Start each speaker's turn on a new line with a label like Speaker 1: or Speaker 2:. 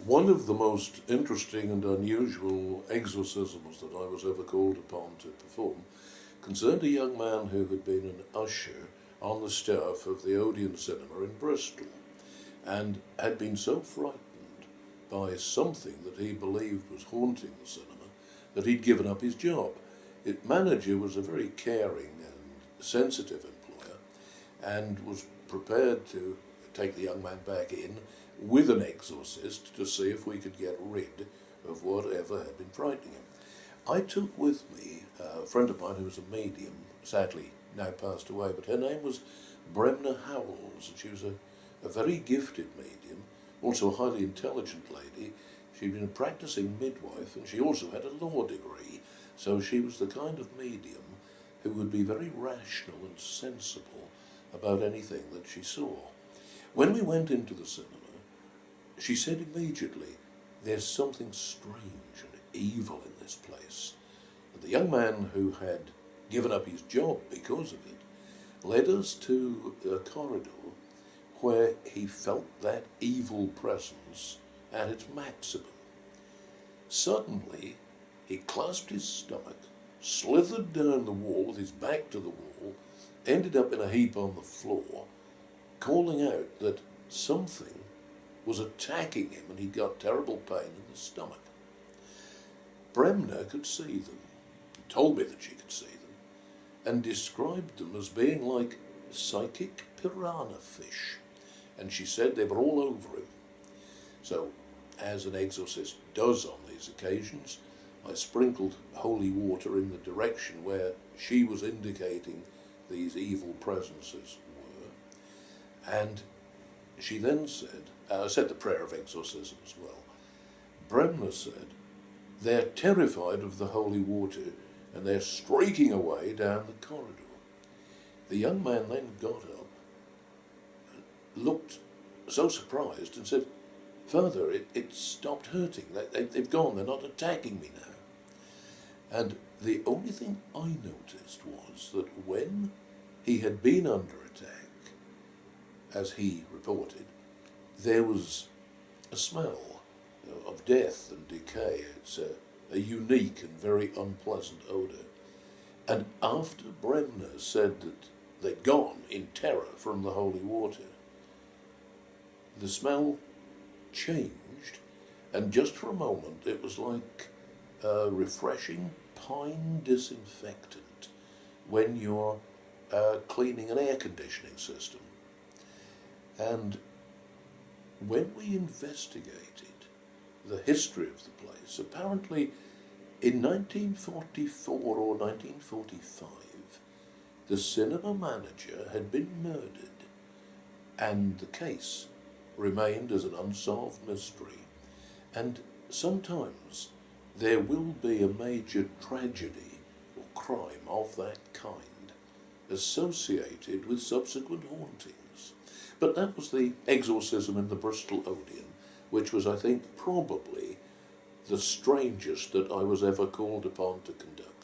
Speaker 1: One of the most interesting and unusual exorcisms that I was ever called upon to perform concerned a young man who had been an usher on the staff of the Odeon Cinema in Bristol and had been so frightened by something that he believed was haunting the cinema that he'd given up his job. His manager was a very caring and sensitive employer and was prepared to take the young man back in with an exorcist to see if we could get rid of whatever had been frightening him. I took with me a friend of mine who was a medium, sadly now passed away, but her name was Bremner Howells, and she was a very gifted medium, also a highly intelligent lady. She'd been a practicing midwife, and she also had a law degree, so she was the kind of medium who would be very rational and sensible about anything that she saw. When we went into the cinema, she said immediately, "There's something strange and evil in this place." And the young man who had given up his job because of it led us to a corridor where he felt that evil presence at its maximum. Suddenly, he clasped his stomach, slithered down the wall with his back to the wall, ended up in a heap on the floor, calling out that something was attacking him and he'd got terrible pain in the stomach. Bremner could see them, told me that she could see them, and described them as being like psychic piranha fish, and she said they were all over him. So, as an exorcist does on these occasions, I sprinkled holy water in the direction where she was indicating these evil presences were, and she then said, I said the prayer of exorcism as well. Bremner said, "They're terrified of the holy water and they're streaking away down the corridor." The young man then got up and looked so surprised and said, "Father, it stopped hurting. They've gone. They're not attacking me now." And the only thing I noticed was that when he had been under attack, as he reported, there was a smell of death and decay. It's a unique and very unpleasant odour. And after Bremner said that they'd gone in terror from the holy water, the smell changed, and just for a moment it was like a refreshing pine disinfectant when you're cleaning an air conditioning system. And when we investigated the history of the place, apparently in 1944 or 1945, the cinema manager had been murdered, and the case remained as an unsolved mystery. And sometimes there will be a major tragedy or crime of that kind associated with subsequent hauntings. But that was the exorcism in the Bristol Odeon, which was, I think, probably the strangest that I was ever called upon to conduct.